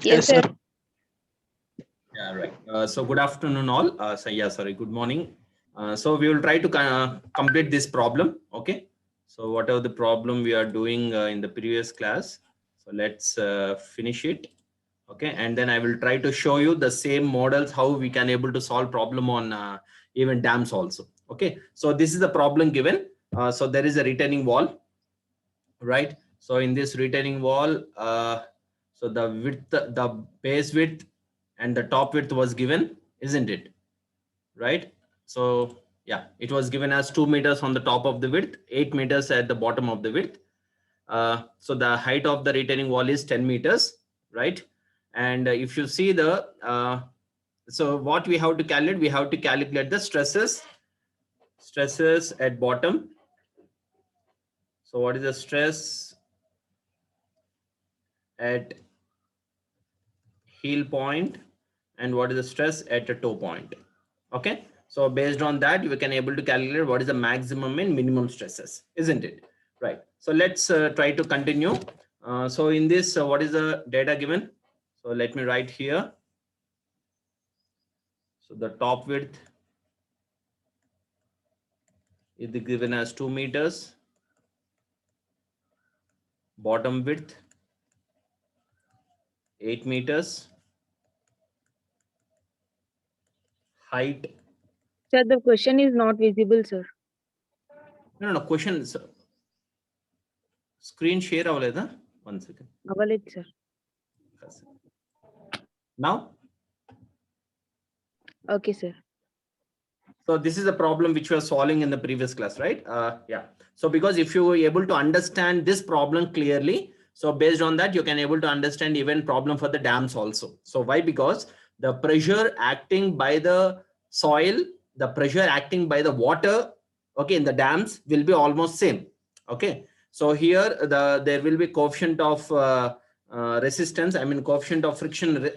Yes, sir. Yeah, right. So good afternoon all. Sorry, good morning. So we will try to complete this problem. Okay. So whatever the problem we are doing in the previous class, so let's finish it. Okay. And then I will try to show you the same models, how we can able to solve problem on even dams also. Okay. So this is the problem given. So there is a retaining wall, right? So in this retaining wall, so the width, the base width and the top width was given, isn't it? Right? So yeah, it was given as 2 meters on the top of the width, 8 meters at the bottom of the width. So the height of the retaining wall is 10 meters, right? And if you see the, so what we have to calculate, we have to calculate the stresses at bottom. So what is the stress at heel point and what is the stress at a toe point? Okay, so based on that we can able to calculate what is the maximum and minimum stresses, isn't it? Right. So let's try to continue. So in this, what is the data given? So let me write here. So the top width is given as 2 meters, bottom width 8 meters, height. Sir, the question is not visible, sir. No, question, screen share avaleda. 1 second. Avalit, sir. Now. Okay, sir. So this is a problem which we are solving in the previous class, right? Yeah. So because if you were able to understand this problem clearly, so based on that, you can able to understand even problem for the dams also. So why? Because the pressure acting by the soil, the pressure acting by the water, okay, in the dams will be almost same. Okay. So here there will be coefficient of resistance. I mean coefficient of friction.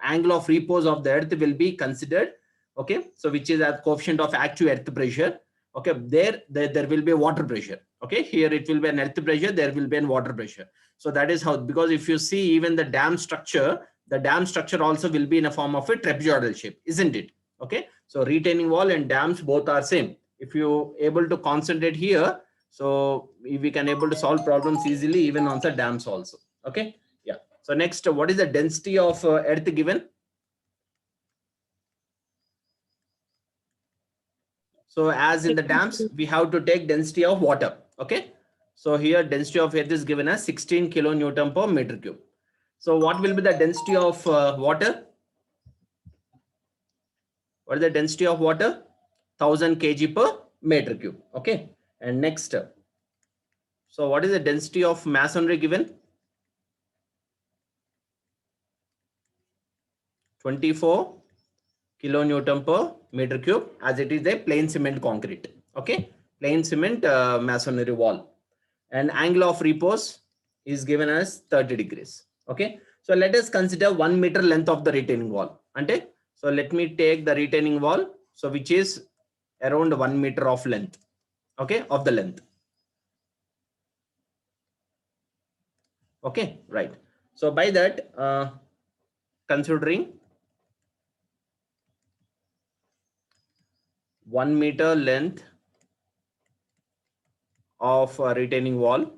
Angle of repose of the earth will be considered. Okay, so which is a coefficient of active earth pressure. Okay, there will be water pressure. Okay, here it will be an earth pressure, there will be an water pressure. So that is how, because if you see even the dam structure, the dam structure also will be in a form of a trapezoidal shape, isn't it? Okay, so retaining wall and dams both are same. If you able to concentrate here, so we can able to solve problems easily even on the dams also. Okay, yeah. So next, what is the density of earth given? So as in the dams, we have to take density of water. Okay. So here density of earth is given as 16 kilonewton per meter cube. So what will be the density of water? What is the density of water? 1000 kg per meter cube. Okay. And next, so what is the density of masonry given? 24 kilonewton per meter cube, as it is a plain cement concrete. Okay, plain cement masonry wall. And angle of repose is given as 30 degrees. Okay, so let us consider 1 meter length of the retaining wall. Ante, so let me take the retaining wall, so which is around 1 meter of length. Okay, of the length. Okay, right. So by that, considering 1 meter length of a retaining wall.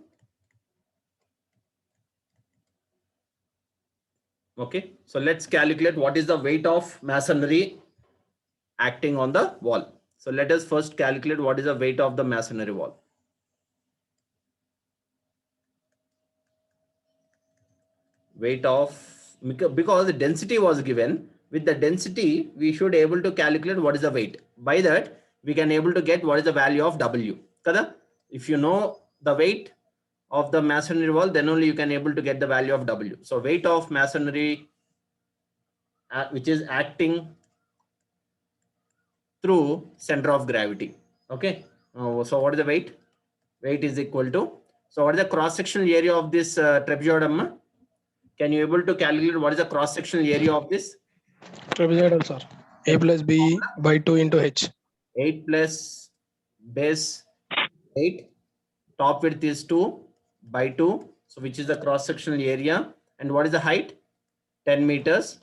Okay, so let's calculate what is the weight of masonry acting on the wall. So let us first calculate what is the weight of the masonry wall. Weight of, because the density was given, with the density we should able to calculate what is the weight. By that we can able to get what is the value of W. Kada? If you know the weight of the masonry wall, then only you can able to get the value of W. So weight of masonry which is acting through center of gravity. Okay, so what is the weight? Weight is equal to, so what is the cross sectional area of this trapezoidum? Can you able to calculate what is the cross sectional area of this trapezoidal, sir? A plus B by 2 into H. 8 plus base 8, top width is 2 by 2, so which is the cross sectional area, And what is the height? 10 meters.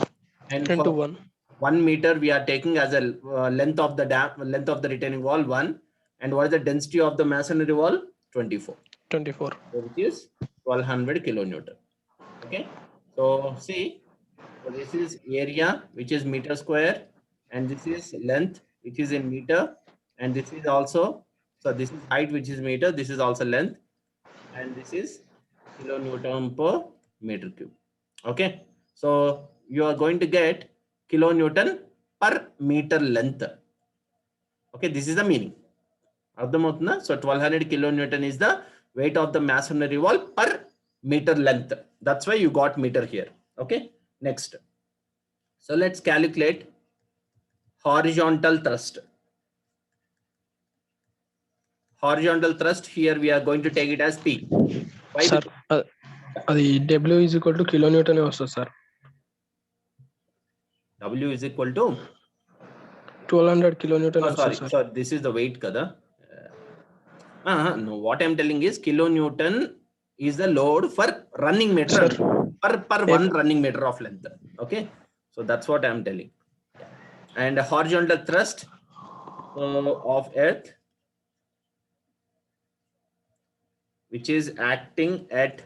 And 10 to for 1. 1 meter, we are taking as a length of the length of the retaining wall 1. And what is the density of the masonry wall? 24. 24. So which is 1200 kilonewton. Okay. So see, so this is area, which is meter square, and this is length, which is in meter, and this is also, so this is height, which is meter, this is also length, and this is kilonewton per meter cube. Okay. So you are going to get kilonewton per meter length. Okay. This is the meaning. So 1200 kilonewton is the weight of the masonry wall per meter length. That's why you got meter here. Okay. Next. So let's calculate horizontal thrust. Horizontal thrust, here we are going to take it as P. Why? Sir, the W is equal to kilonewton also, sir. W is equal to 1200 kilonewton also, sorry, sir. so this is the weight kada. No, what I'm telling is kilonewton is the load for running meter, per one running meter of length. Okay, so that's what I'm telling. And horizontal thrust of earth, which is acting at,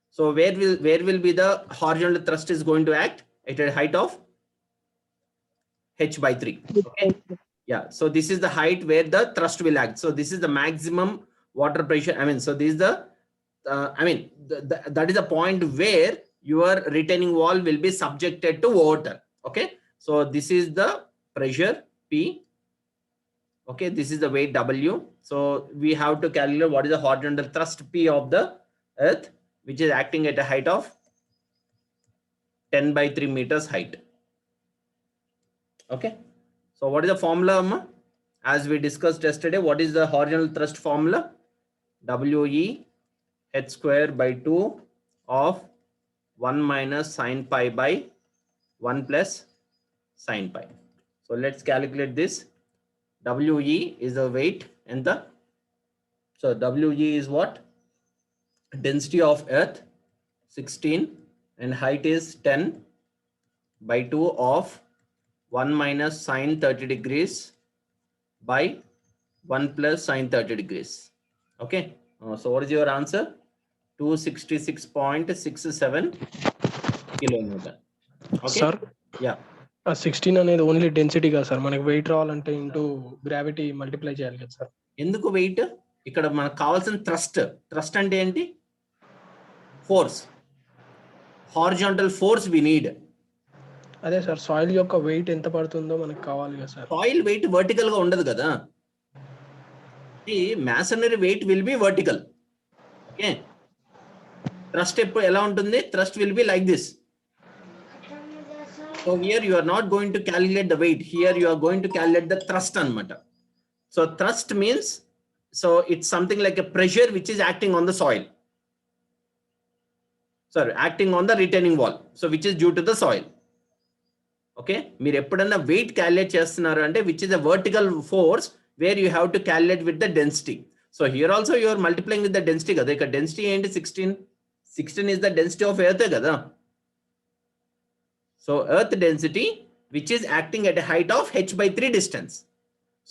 so where will be the horizontal thrust is going to act at a height of h by 3. Okay. Yeah, so this is the height where the thrust will act. So this is the maximum water pressure. I mean, so this is the that is the point where your retaining wall will be subjected to water. Okay, so this is the pressure P. Okay, this is the weight W. So we have to calculate what is the horizontal thrust P of the earth, which is acting at a height of 10 by 3 meters height. Okay, so what is the formula? As we discussed yesterday, what is the horizontal thrust formula? WE h square by 2 of 1 minus sine pi by 1 plus sine pi. So let's calculate this. WE is the weight and the, so WE is what? Density of earth 16 and height is 10 by 2 of 1 minus sine 30 degrees by 1 plus sine 30 degrees. Okay. So what is your answer? 266.67 kilonewton. Okay. Sir, yeah. 16 అనేది only density కదా sir, మనకి wait రావాలంటే into gravity multiply చేయాలి కదా sir. ఎందుకు wait? ఇక్కడ మనకు కావాల్సిన థ్రస్ట్ అంటే ఏంటి? Force, horizontal force we need. అదే సార్, సాయిల్ యొక్క వెయిట్ ఎంత పడుతుందో మనకు కావాలి కదా సార్. సాయిల్ వెయిట్ వర్టికల్ గా ఉండదు కదా, ఈ masonry weight will be vertical. Okay, thrust ఎప్పుడు ఎలా ఉంటుంది? Thrust will be like this. So here you are not going to calculate the weight, here you are going to calculate the thrust anamata. So thrust means, so it's something like a pressure which is acting on the soil, sorry, acting on the retaining wall, so which is due to the soil. Okay, మీరు ఎప్పుడన్నా weight calculate చేస్తున్నారు అంటే which is a vertical force where you have to calculate with the density. So here also you are multiplying with the density kada. Ikkada density ఏంటి? 16 is the density of earth kada. So earth density which is acting at a height of h by 3 distance.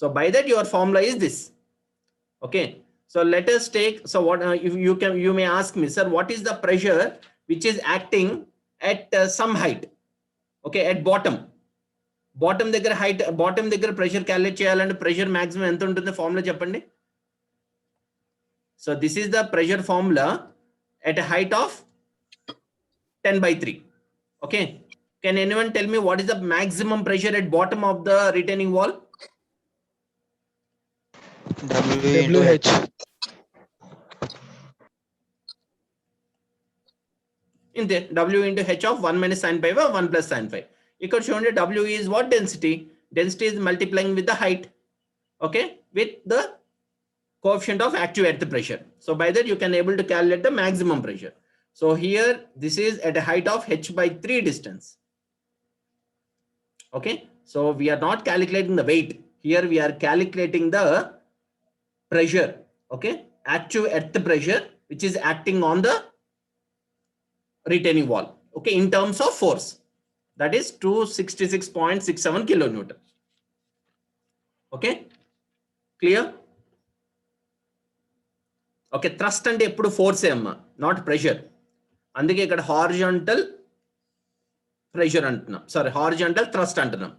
So by that your formula is this. Okay, so let us take, so what if you may ask me, sir, what is the pressure which is acting at some height? Okay, at bottom దగ్గర height, bottom దగ్గర pressure calculate చేయాలంటే pressure maximum ఎంత ఉంటుంది? Formula చెప్పండి. So this is the pressure formula at a height of 10 by 3. Okay, can anyone tell me what is the maximum pressure at bottom of the retaining wall? WH. In there, W into H of 1 minus sine pi by 1 plus sine pi. You could show that W is what? Density. Density is multiplying with the height. Okay, with the coefficient of active earth pressure. So by that you can able to calculate the maximum pressure. So here this is at a height of h by 3 distance. Okay, so we are not calculating the weight. Here we are calculating the pressure. Okay, active earth pressure which is acting on the retaining wall, okay, in terms of force, that is 266.67 kilonewton. Okay, clear? Okay, thrust అంటే ఎప్పుడు force అమ్మా, not pressure. అందుకే ఇక్కడ horizontal pressure అంటున్నాం, sorry horizontal thrust అంటున్నాం.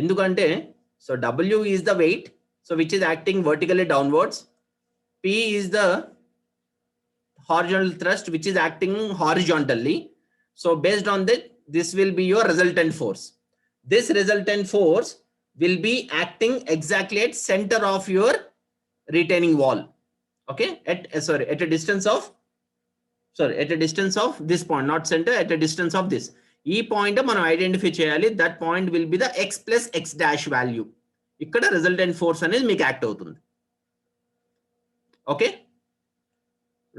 ఎందుకంటే so W is the weight, so which is acting vertically downwards. P is the horizontal thrust which is acting horizontally. So based on that, this will be your resultant force. This resultant force will be acting exactly at center of your retaining wall. Okay, at a distance of, at a distance of this point, not center, at a distance of this. ఈ point మనం identify చేయాలి. That point will be the x plus x dash value. ఇక్కడ resultant force అనేది మీకు act అవుతుంది. Okay,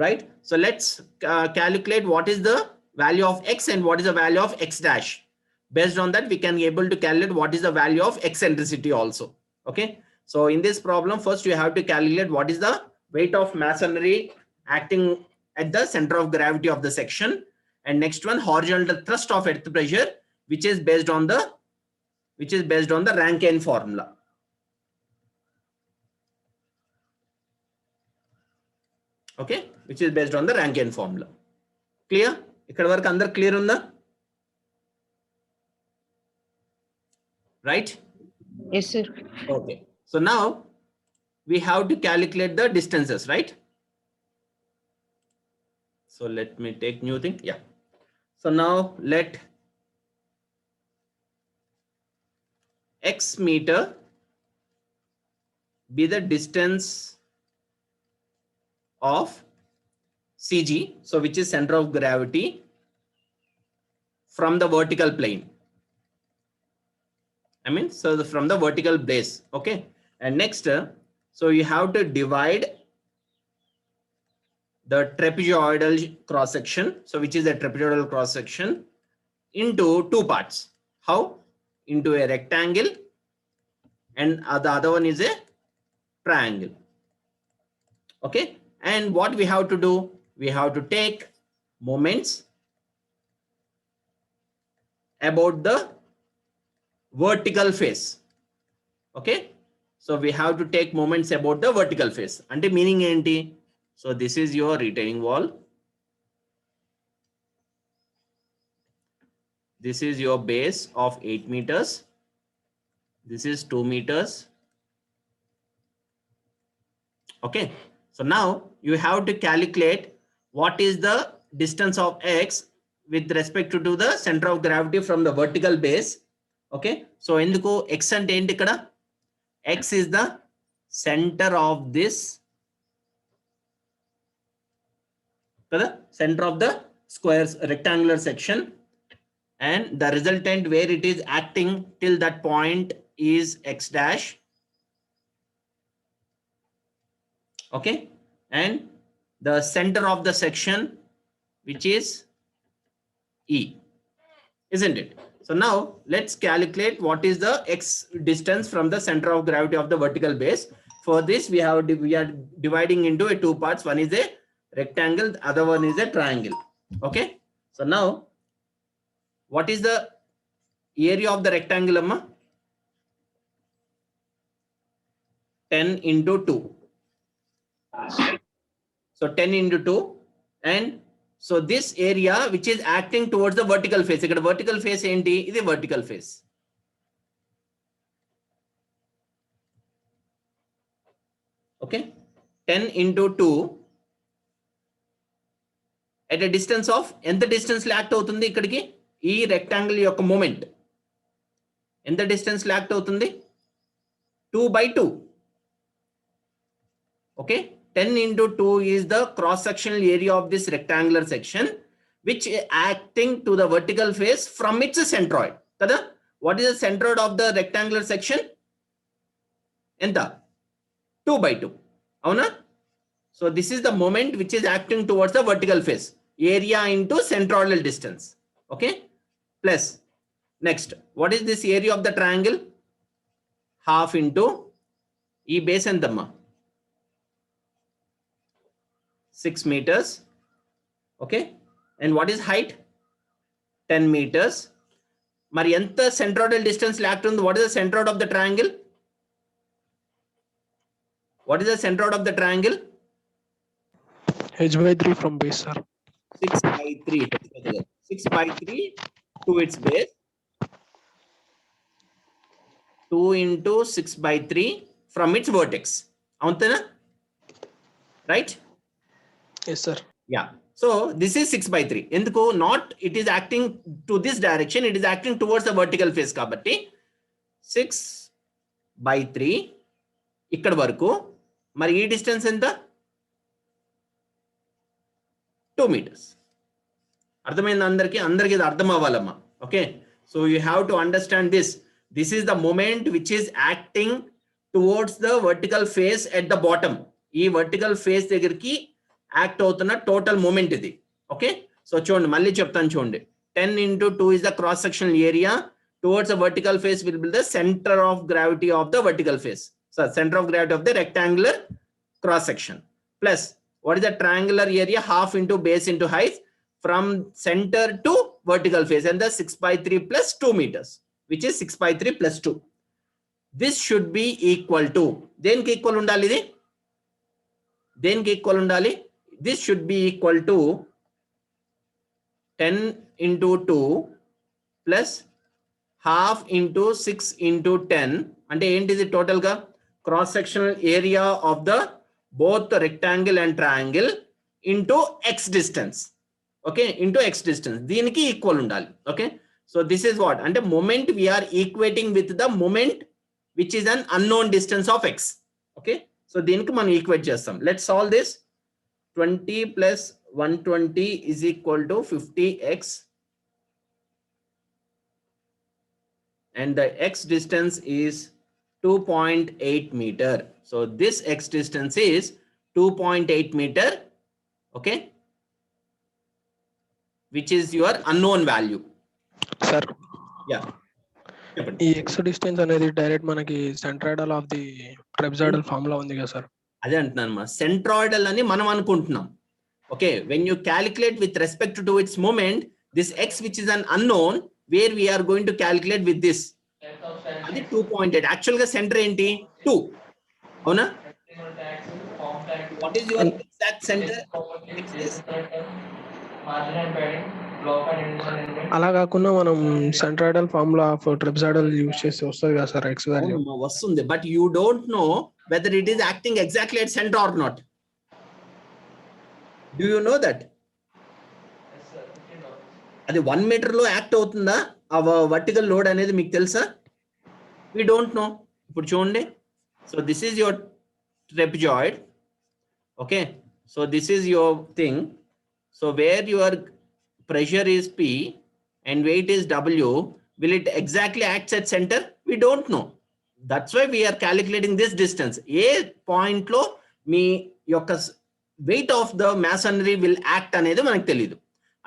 right. So let's calculate what is the value of x and what is the value of x dash. Based on that, we can able to calculate what is the value of eccentricity also. Okay, so in this problem, first you have to calculate what is the weight of masonry acting at the center of gravity of the section, and next one horizontal thrust of earth pressure, which is based on the Rankine formula. Okay, which is based on the Rankine formula. Clear? ikkada varaku andar clear unda? Right? Yes, sir. Okay, so now we have to calculate the distances, right? So let me take new thing. Yeah. So now let x meter be the distance of CG, so which is center of gravity, from the vertical plane. I mean, so from the vertical base. Okay, and next, so you have to divide the trapezoidal cross section, so which is the trapezoidal cross section, into two parts. How? Into a rectangle, and the other one is a triangle. Okay, and what we have to do, we have to take moments about the vertical face. Okay, so we have to take moments about the vertical face. Ante meaning enti? So this is your retaining wall. This is your base of 8 meters. This is 2 meters. Okay, so now you have to calculate what is the distance of x with respect to the center of gravity from the vertical base. Okay, so enduko x ante enti ikkada? X is the center of this, center of the square's rectangular section, and the resultant where it is acting till that point is x dash. Okay, and the center of the section, which is E, isn't it? So now let's calculate what is the x distance from the center of gravity of the vertical base. For this, we are dividing into two parts. One is a rectangle, the other one is a triangle. Okay, so now what is the area of the rectangle, amma? 10 into 2. So 10 into 2, and so this area which is acting towards the vertical face, ikkada vertical face enti? Idi vertical face. Okay, 10 into 2 at a distance of ఎంత distance లో act అవుతుంది ఇక్కడికి? ఈ rectangle యొక్క moment ఎంత distance లో act అవుతుంది? 2/2. Okay, 10 into 2 is the cross sectional area of this rectangular section, which is acting to the vertical face from its centroid. Kada? What is the centroid of the rectangular section? Enta? 2/2. Avuna? So this is the moment which is acting towards the vertical face. Area into centroidal distance. Okay, plus next, what is this area of the triangle? Half into e base enthamma? 6 meters. Okay, And what is height? 10 meters. మరి ఎంత centroidal distance lacked ఉంది? What is the centroid of the triangle? What is the centroid of the triangle? h/3 from base, sir. 6/3. 6/3 to its base. 2 into 6/3 from its vertex. అవునా? Right? Yes, sir. Yeah. So this is 6/3. ఎందుకు? Not it is acting to this direction. It is acting towards the vertical face కాబట్టి 6/3 ఇక్కడ వరకు. మరి ఈ distance ఎంత? 2 meters. అర్థమైంది అందరికి? అందరికి ఇది అర్థం అవ్వాలమ్మా. Okay, so you have to understand this. This is the moment which is acting towards the vertical face at the bottom. ఈ వర్టికల్ ఫేస్ దగ్గరికి యాక్ట్ అవుతున్న టోటల్ మూమెంట్ ఇది. ఓకే, సో చూడండి, మళ్ళీ చెప్తాను చూడండి. 10 into 2 is the cross sectional area towards the vertical face will be the center of gravity of the vertical face. So center of gravity of the rectangular cross section, plus what is the triangular area? Half into base into height from center to vertical face, and the 6/3 plus 2 meters, which is 6/3 plus 2. This should be equal to, దేనికి equal ఉండాలి ఇది? దేనికి equal ఉండాలి? This should be equal to 10 into 2 plus half into 6 into 10. అంటే ఏంటిది total గా? Cross sectional area of the both the rectangle and triangle into x distance. Okay, into x distance. దీనికి equal ఉండాలి. Okay, so this is what అంటే moment we are equating with the moment which is an unknown distance of x. Okay, so దీనికి మనం equate చేస్తాం. Let's solve this. 20 plus 120 is equal to 50x, and the x distance is 2.8 meter. So this x distance is 2.8 meter. Okay, which is your unknown value. Sir, Yeah. ఈ x distance అనేది direct మనకి centroidal of the ట్రెపెజాయిడల్ formula ఉంది కదా sir? అదే అంటున్నాను మా, centroidal అని మనం అనుకుంటున్నాం. Okay, when you calculate with respect to its moment, this x which is an unknown, where we are going to calculate with this, అది 2.8. యాక్చువల్ గా సెంటర్ ఏంటి? 2. అవునా? What is your exact centre? అలా కాకుండా మనం centroidal formula of trapezoidal use చేస్తే వస్తుంది కదా సార్ x వాల్యూ? వస్తుంది, but you don't know whether it is acting exactly at centre or not. Do you know that? అది 1 meter లో act అవుతుందా ఆ వర్టికల్ లోడ్ అనేది మీకు తెలుసా? we don't know. ఇప్పుడు చూడండి, so this is your trapezoid. Okay, so this is your thing. So where your pressure is P and weight is W, will it exactly act at center? We don't know. That's why we are calculating this distance. A point లో మీ యొక్క weight of the masonry will act అనేది మనకు తెలియదు.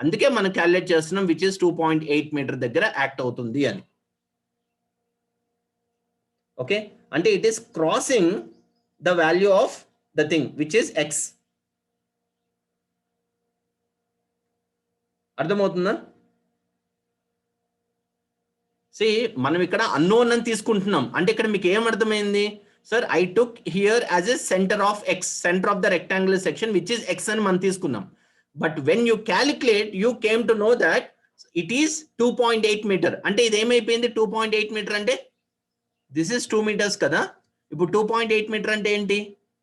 అందుకే మనం calculate చేస్తున్నాం which is 2.8 meter దగ్గర act అవుతుంది అని. ఓకే, అంటే it is crossing the value of the thing which is X. అర్థమవుతుందా? సి, మనం ఇక్కడ అన్నోన్ అని తీసుకుంటున్నాం. అంటే ఇక్కడ మీకు ఏం అర్థమైంది? Sir, I took here as a centre of X, centre of the rectangular section which is X అని మనం తీసుకున్నాం. But when you calculate you came to know that it is 2.8 meter. అంటే ఇది ఏమైపోయింది? 2.8 meter అంటే దిస్ ఇస్ 2 meters కదా. ఇప్పుడు 2.8 meter అంటే ఏంటి?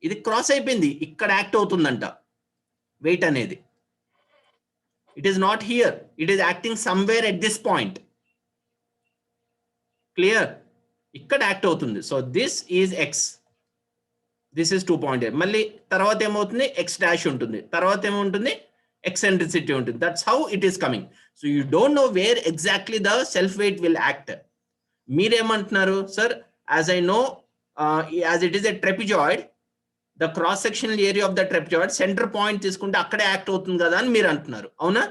ఇది క్రాస్ అయిపోయింది, ఇక్కడ యాక్ట్ అవుతుందంట వెయిట్ అనేది. It is not here, it is acting somewhere at this point. Clear? ఇక్కడ యాక్ట్ అవుతుంది. So this is X, this is 2.8. మళ్ళీ తర్వాత ఏమవుతుంది? ఎక్స్ డాష్ ఉంటుంది, తర్వాత ఏముంటుంది? ఎక్సెంట్రిసిటీ ఉంటుంది. That's how it is coming. So you don't know where exactly the self weight will act. మీరేమంటున్నారు? Sir, as I know, as it is a trapezoid, the cross sectional area of the trapezoid centre point తీసుకుంటే అక్కడే act అవుతుంది కదా అని మీరు అంటున్నారు. అవునా?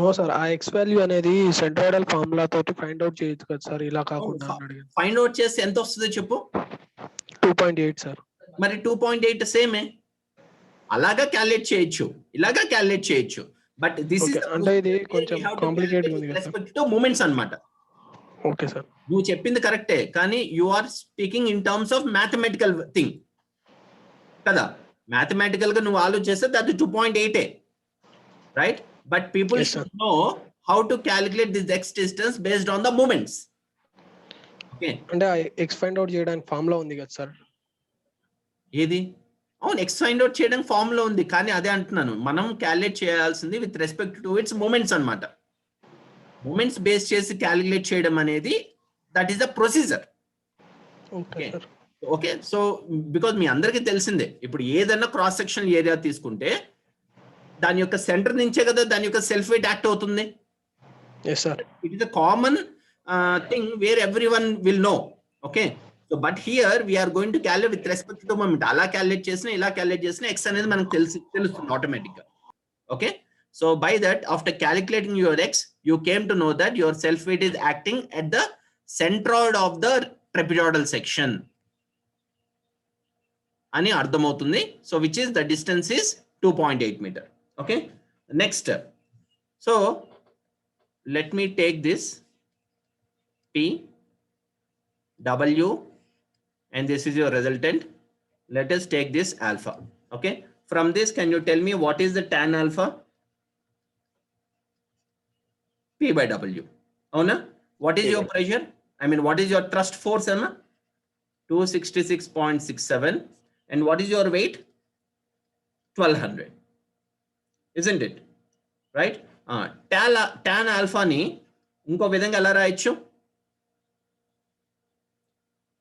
No sir, ఆ ఎక్స్ వాల్యూ అనేది సెంట్రాయిడల్ ఫార్ములా తోటి ఫైండ్ అవుట్ చేయొచ్చు కదా సార్, ఇలా కాకుండా. ఫైండ్ అవుట్ చేస్తే ఎంత వస్తుందో చెప్పు. 2.8 సార్. మరి 2.8 సేమే, అలాగా క్యాలిక్యులేట్ చేయొచ్చు, ఇలాగా క్యాలిక్యులేట్ చేయొచ్చు. But this is Okay, the అంటే ఇది procedure where we కొంచెం have to కాంప్లికేటెడ్ calculate ఉంది with కదా సార్. respect to moments అన్నమాట. Okay sir. నువ్వు చెప్పింది కరెక్టే, కానీ you are speaking in terms of mathematical thing కదా. మ్యాథమెటికల్ గా నువ్వు ఆలోచిస్తే అది 2.8 right. But people Yes, sir. Should know how to calculate this x distance based on the moments. Okay, అంటే ఎక్స్ ఫైండ్ అవుట్ చేయడానికి ఫార్ములా ఉంది కదా సార్. ఏది? అవును, ఎక్స్ ఫైండ్ అవుట్ చేయడానికి ఫార్మ్ లో ఉంది, కానీ అదే అంటున్నాను, మనం క్యాలిక్యులేట్ చేయాల్సింది with respect to its moments అన్నమాట. మూమెంట్స్ బేస్ చేసి క్యాలిక్యులేట్ చేయడం అనేది that is the procedure. Okay sir. Okay, so because మీ అందరికీ తెలిసిందే, ఇప్పుడు ఏదైనా క్రాస్ సెక్షన్ ఏరియా తీసుకుంటే దాని యొక్క సెంటర్ నుంచే కదా దాని యొక్క సెల్ఫ్ వెయిట్ యాక్ట్ అవుతుంది. Yes sir. It is a common thing where everyone will know. Okay, so but here we're going to calculate with respect to moment. అలా calculate చేసినా ఇలా క్యాలిక్యులేట్ చేసినా ఎక్స్ అనేది మనకు తెలుస్తుంది ఆటోమేటిక్ గా. Okay, so by that, after calculating your x, you came to know that your self weight is acting at the centroid of the trapezoidal section ani ardhamautundi. So which is the distance is 2.8 meter. Okay, next, so let me take this P W and this is your resultant. Let us take this alpha. Okay, from this can you tell me what is the tan alpha? P by W. Avuna? What is your pressure? I mean, what is your thrust force, Emma? 266.67. And what is your weight? 1200. Isn't it? Right? Tan alpha ni inko vidhanga ela rayochu.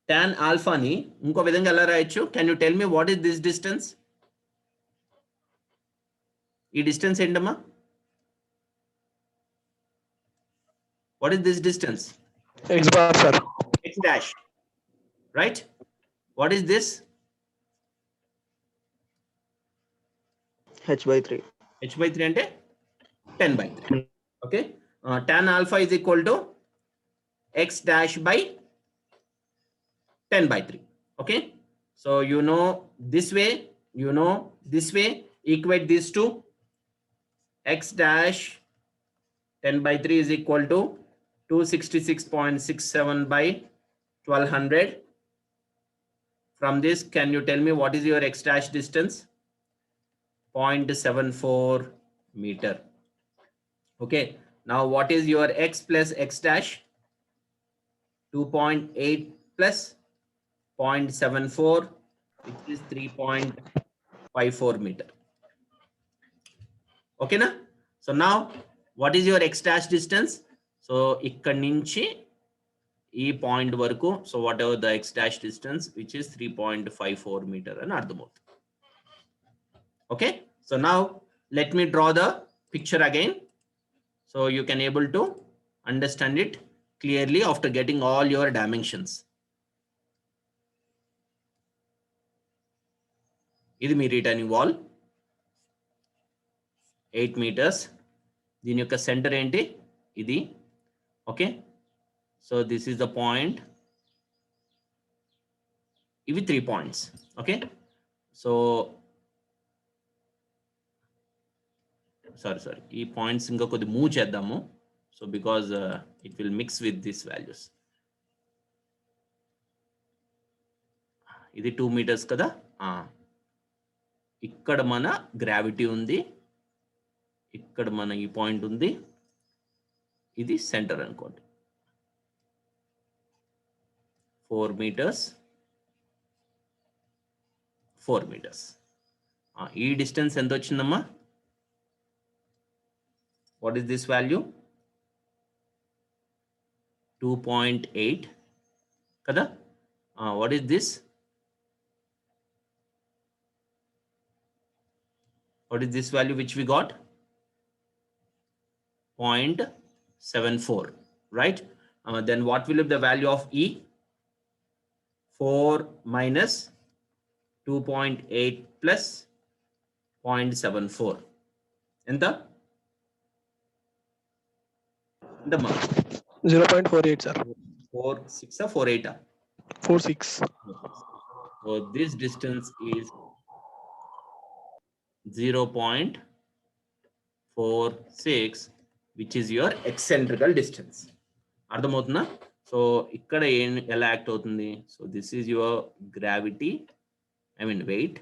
Tan alpha ni inko vidhanga ela rayochu. Can you tell me what is this distance? Ee distance endama? What is this distance? X bar sir. X dash, right? What is this? H by 3. H by 3 ante 10 by 3. Okay, tan alpha is equal to X dash by 10 by 3. Okay, so you know this way, you know this way, equate these two. X dash 10 by 3 is equal to 266.67 by 1200. From this, can you tell me what is your X dash distance? 0.74 meter. Okay, now what is your X plus X dash? 2.8 plus 0.74, which is 3.54 meter. Okay na? So now what is your X dash distance? So ikkad nunchi ee point varaku, so whatever the X dash distance, which is 3.54 meter అని అర్థమవుతుంది. Okay, so now let me draw the picture again so you can able to understand it clearly after getting all your dimensions. ఇది మీ returning wall 8 meters. దీని యొక్క centre ఏంటి? ఇది. Okay, so this is the point. ఇవి 3 points. Okay, so sorry ఈ points ఇంకా కొద్ది move చేద్దాము. So because it will mix with this values. ఇది 2 meters కదా. ఇక్కడ మన గ్రావిటీ ఉంది, ఇక్కడ మన ఈ పాయింట్ ఉంది, ఇది సెంటర్ అనుకోండి. 4 meters, 4 meters. ఈ డిస్టెన్స్ ఎంత వచ్చిందమ్మా? What is this value? 2.8 కదా. What is this? What is this value which we got? 0.74, right? Then what will be the value of E? 4 minus 2.8 plus 0.74. Enta? 0.48 sir. 4.6 or 4.8? 4.6. So this distance is 0.48 4, 6, which is your eccentrical distance. అర్థమవుతుందా? So ఇక్కడ ఎలా act అవుతుంది? So this is your gravity, I mean weight,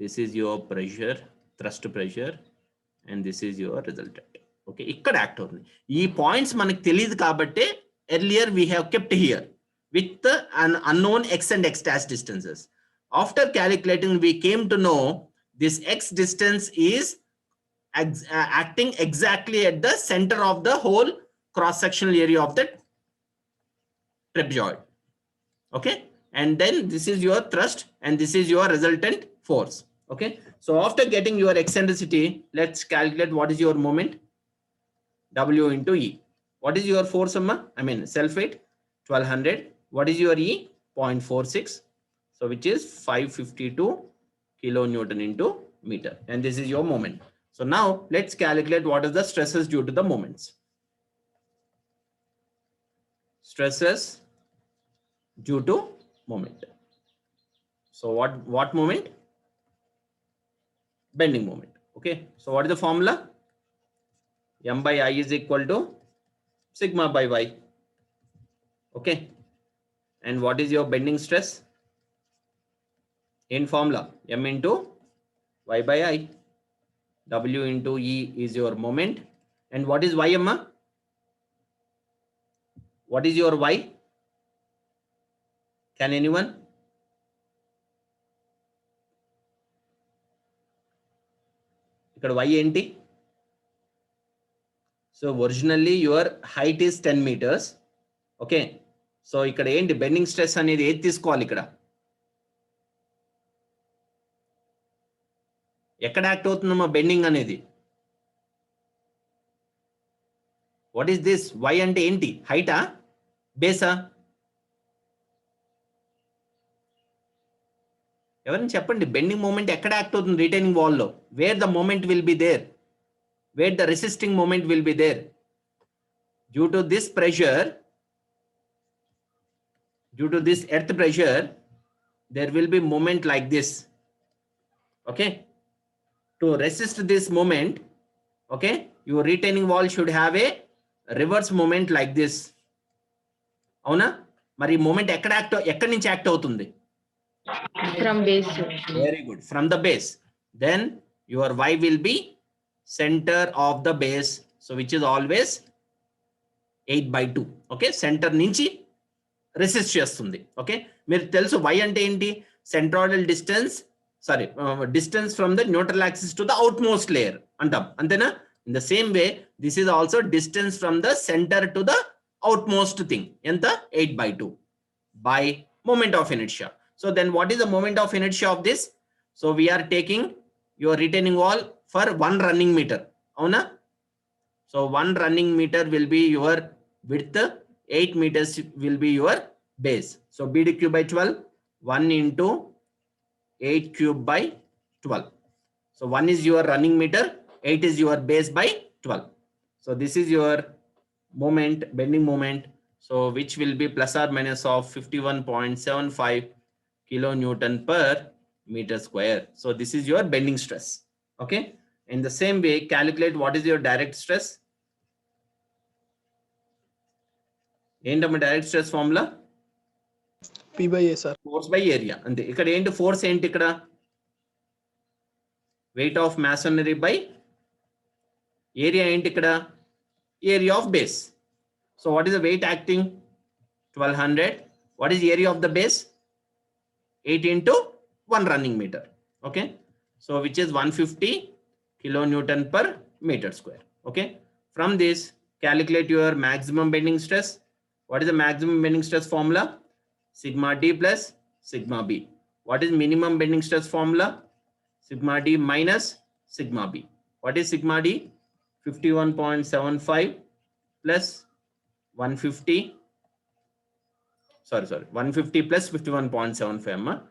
this is your pressure, thrust pressure, and this is your resultant. Okay, ఇక్కడ act అవుతుంది. ఈ points మనకు తెలియదు కాబట్టి earlier we have kept here with an unknown x and x dash distances. After calculating, we came to know this x distance is acting exactly at the center of the whole cross-sectional area of the trapezoid. Okay, and then this is your thrust and this is your resultant force. Okay, so after getting your eccentricity, let's calculate what is your moment, W into E. What is your force, I mean self weight, 1200. What is your E? 0.46. So which is 552 kilonewton into meter. And this is your moment. So now let's calculate what is the stresses due to the moments. Stresses due to moment. So what moment? Bending moment. Okay. So what is the formula? M by I is equal to sigma by Y. Okay. And what is your bending stress? In formula, M into Y by I. W into E is your moment. And what is Y, Amma? What is your Y? Can anyone? Ikkada Y enti? So originally your height is 10 meters. Okay. So ఇక్కడ ఏంటి bending stress అనేది ఏది తీసుకోవాలి? ఇక్కడ ఎక్కడ act అవుతుందమ్మా bending అనేది? What is this? Why అంటే ఏంటి? హైటా, బేసా? ఎవరైనా చెప్పండి. బెండింగ్ మూమెంట్ ఎక్కడ యాక్ట్ అవుతుంది రిటైనింగ్ వాల్లో? Where the moment will be there, where the resisting moment will be there. Due to this pressure, due to this earth pressure, there will be moment like this. Okay, to resist this moment, okay, your retaining wall should have a reverse moment like this. Avuna? Mari moment ekkada nunchi act avutundi? From base. Very good, from the base. Then your Y will be center of the base, so which is always 8/2. Okay, center nunchi resist చేస్తుంది. Okay, మీరు తెలుసు Y అంటే ఏంటి? Centroidal distance, sorry distance from the neutral axis to the outermost layer అంటాం, అంతేనా? In the same way this is also distance from the centre to the outermost thing. ఎంత? 8/2 by moment of inertia. So then what is the moment of inertia of this? So we're taking your retaining wall for 1 running metre. అవునా? So 1 running metre will be your width, 8 meters will be your base. So BD cube by 12, 1 into 8 cube by 12. So 1 is your running meter, 8 is your base by 12. So this is your moment, bending moment. So which will be plus or minus of 51.75 kilonewton per meter square. So this is your bending stress. Okay. In the same way, calculate what is your direct stress. ఏంటమ్మా direct stress formula? P by A, sir. Force by area. అంతే. ఇక్కడ ఏంటి force ఏంటి? ఇక్కడ weight of masonry by area. ఏంటి ఇక్కడ? Area of base. So what is the weight acting? 1200. What is area of the base? 8 into 1 running meter. Okay, so which is 150 kilonewton per meter square. Okay, from this calculate your maximum bending stress. What is the maximum bending stress formula? Sigma D plus sigma B. What is minimum bending stress formula? Sigma D minus sigma B. What is sigma D? 51.75 plus 150. Sorry, 150 plus 51.75.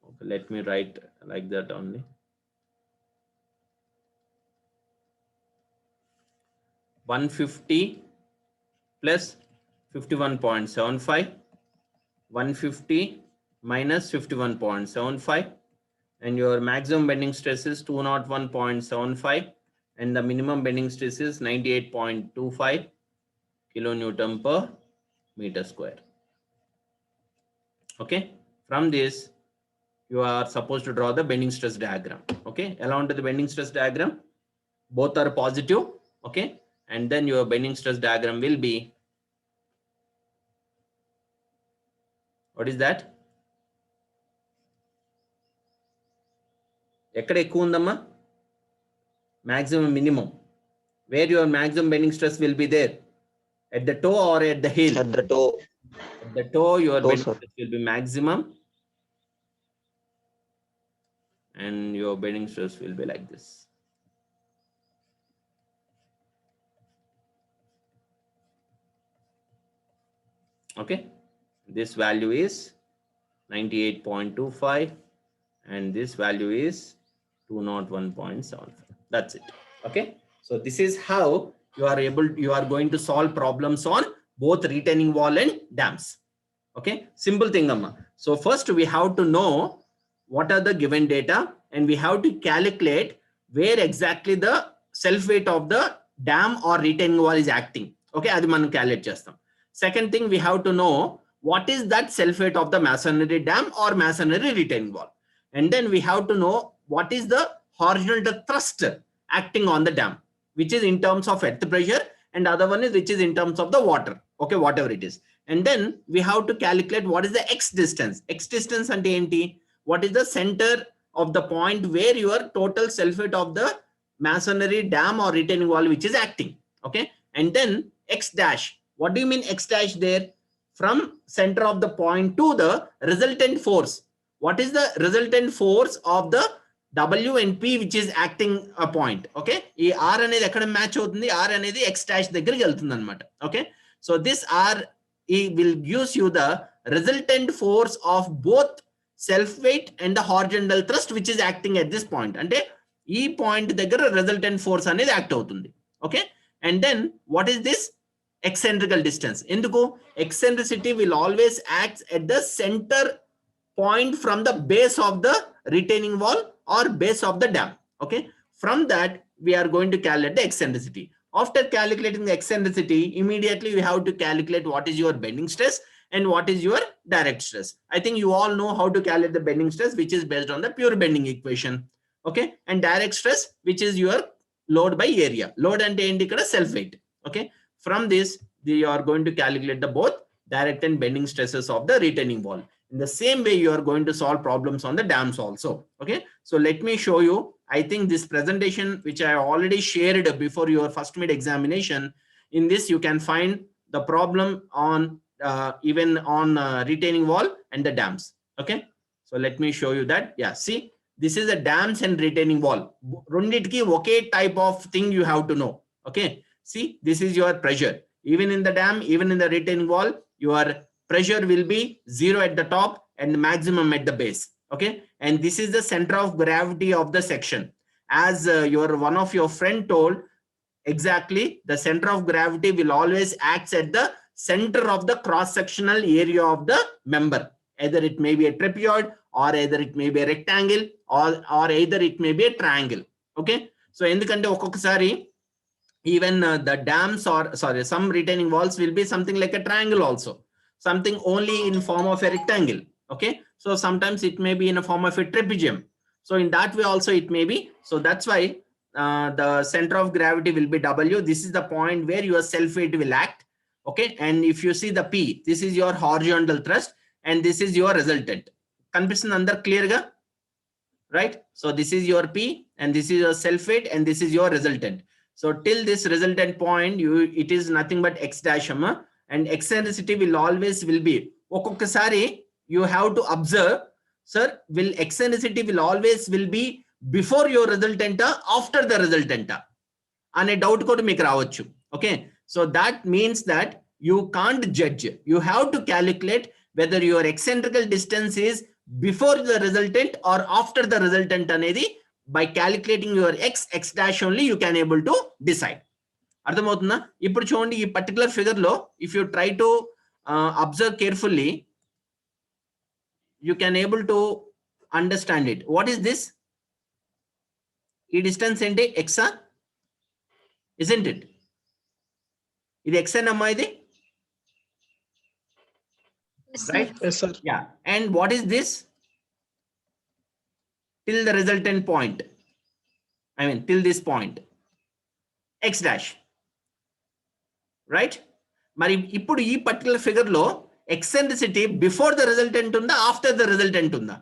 Okay, let me write like that only. 150 plus 51.75, 150 minus 51.75, and your maximum bending stress is 201.75 and the minimum bending stress is 98.25 kilonewton per meter square. Okay, from this you are supposed to draw the bending stress diagram. Okay, along to the bending stress diagram, both are positive. Okay, and then your bending stress diagram will be, what is that? ఎక్కడ ఎక్కువ ఉందమ్మా? maximum minimum, where your maximum bending stress will be there, at the toe or at the heel? At the toe. At the toe your Toe, bending sir. stress will be maximum, and your bending stress will be like this. Okay, this value is 98.25 and this value is 201.75. That's it. Okay, so this is how you are going to solve problems on both retaining wall and dams. Okay, simple thing, amma. So first we have to know what are the given data, and we have to calculate where exactly the self weight of the dam or retaining wall is acting. Okay, adi manam calculate chestam. Second thing, we have to know what is that self weight of the masonry dam or masonry retaining wall, and then we have to know what is the horizontal thrust acting on the dam, which is in terms of earth pressure, and other one is which is in terms of the water. Okay, whatever it is. And then we have to calculate what is the x distance. X distance ante enti? What is the center of the point where your total self weight of the masonry dam or retaining wall which is acting. Okay, and then x dash. What do you mean x dash there? From center of the point to the resultant force. What is the resultant force of the W and P which is acting a point? Okay, ఈ R అనేది ఎక్కడ match అవుతుంది? R అనేది x dash దగ్గరికి వెళ్తుంది అన్నమాట. Okay, so this R will gives you the resultant force of both self weight and the horizontal thrust which is acting at this point. అంటే ఈ పాయింట్ దగ్గర resultant force అనేది act అవుతుంది. Okay, and then what is this? Eccentrical distance. ఎందుకు? Eccentricity will always act at the center point from the base of the retaining wall or base of the dam. Okay, from that we are going to calculate the eccentricity. After calculating the eccentricity, immediately we have to calculate what is your bending stress and what is your direct stress. I think you all know how to calculate the bending stress, which is based on the pure bending equation. Okay, and direct stress, which is your load by area. Load ante enti ikkada self weight. Okay, from this you are going to calculate the both direct and bending stresses of the retaining wall. In the same way you are going to solve problems on the dams also. Okay, so let me show you. I think this presentation which I already shared before your first mid examination, in this you can find the problem on even on retaining wall and the dams. Okay, so let me show you that. Yeah, see, this is a dams and retaining wall. Runditki oke type of thing you have to know. Okay, see, this is your pressure. Even in the dam, even in the retaining wall, your pressure will be 0 at the top and maximum at the base. Okay, and this is the center of gravity of the section. As one of your friend told, exactly, the center of gravity will always act at the center of the cross sectional area of the member. Either it may be a trapezoid, or either it may be a rectangle, or either it may be a triangle. Okay, so endukante okkokasari even the dams or some retaining walls will be something like a triangle also, something only in form of a rectangle. Okay, so sometimes it may be in a form of a trapezium. So in that way also it may be. So that's why the center of gravity will be W. This is the point where your self weight will act. Okay, and if you see the P, this is your horizontal thrust and this is your resultant. Kanipistundi andar clear ga? Right, so this is your P and this is your self weight and this is your resultant. So till this resultant point, it is nothing but x dash, and eccentricity will always be. Okkokasari you have to observe, sir, will eccentricity will always be before your resultant, after the resultant, ane doubt kodu meeku raavachu. Okay, so that means that you can't judge. You have to calculate whether your eccentrical distance is before the resultant or after the resultant anedi. By calculating your x dash only you can able to decide. అర్థమవుతుందా? ఇప్పుడు చూడండి, ఈ particular figure లో if you try to observe carefully, you can able to understand it. What is this? ఈ distance ఏంటి? x. isn't it? ఇది xn అమ్మా ఇది, right? Yes, sir. Yeah. And what is this? Till the resultant point. I mean, till this point. X dash. Right? మరి ఇప్పుడు ఈ particular figure లో ఎక్సెంట్రిసిటీ before the resultant ఉందా, ఆఫ్టర్ ద రిజల్టెంట్ ఉందా?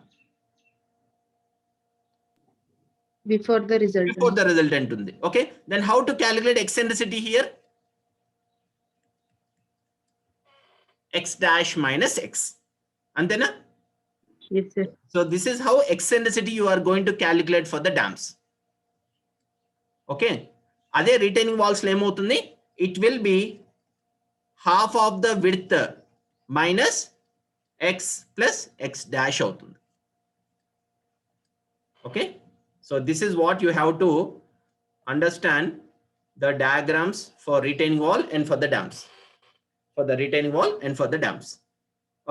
Before the result. Before the resultant ఉంది. Okay. Then how to calculate eccentricity here? X dash minus x. Antena? Yes, sir. So this is how eccentricity you are going to calculate for the dams. Okay. అదే retaining walls లో ఏమవుతుంది? It will be half of the width minus x plus x dash అవుతుంది. Okay. So this is what you have to understand the diagrams for retaining wall and for the dams. For the retaining wall and for the dams.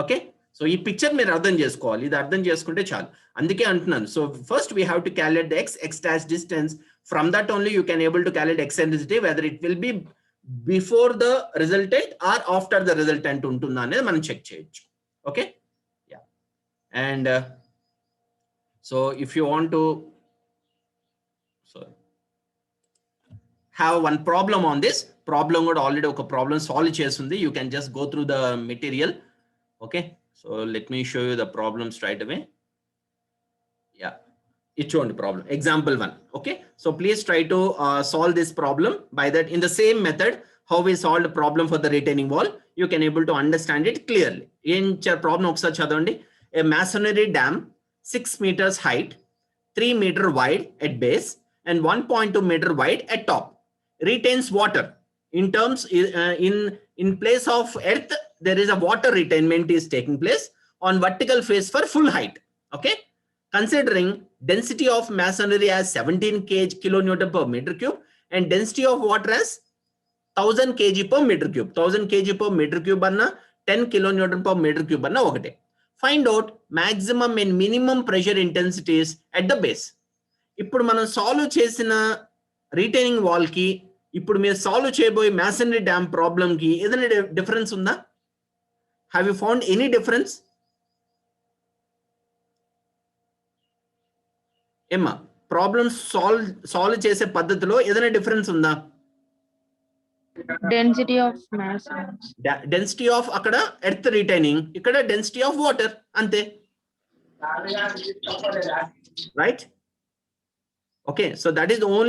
Okay. So ఈ picture మీరు అర్థం చేసుకోవాలి, ఇది అర్థం చేసుకుంటే చాలు. అందుకే అంటున్నాను. So first we have to calculate the x dash distance. From that only you can able to calculate eccentricity, whether it will be before the resultant or after the resultant ఉంటుందా అనేది మనం చెక్ చేయొచ్చు. Okay. Yeah. And so if you want to have one problem on this problem, కూడా already ఒక problem solve చేస్తుంది. You can just go through the material. Okay. So let me show you the problem straight away. Yeah. It's shown the problem. Example 1. Okay. So please try to solve this problem by that in the same method how we solved the problem for the retaining wall. You can able to understand it clearly. In problem ఒకసారి చదవండి. A masonry dam 6 meters height, 3 meter wide at base and 1.2 meter wide at top, retains water. In terms in place of earth, there is a water retainment is taking place on vertical face for full height. Okay. Considering density of masonry as 17 kilonewton per meter cube and density of water as 1000 kg per meter cube. 1000 kg per meter cube anna 10 kilonewton per meter cube anna okate. Find out maximum and minimum pressure intensities at the base. ఇప్పుడు మనం solve చేసిన retaining wall కి ఇప్పుడు మీరు solve చేయబోయే masonry dam problem కి ఏదైనా difference ఉందా? Have you found any difference? ఏమ్మా ప్రాబ్లమ్స్ సాల్వ్ చేసే పద్ధతిలో ఏదైనా డిఫరెన్స్ ఉందా? Density of mass. Density of అక్కడ ఎర్త్ రిటైనింగ్, ఇక్కడ డెన్సిటీ ఆఫ్ వాటర్, అంతే. Right. Okay, so that is the only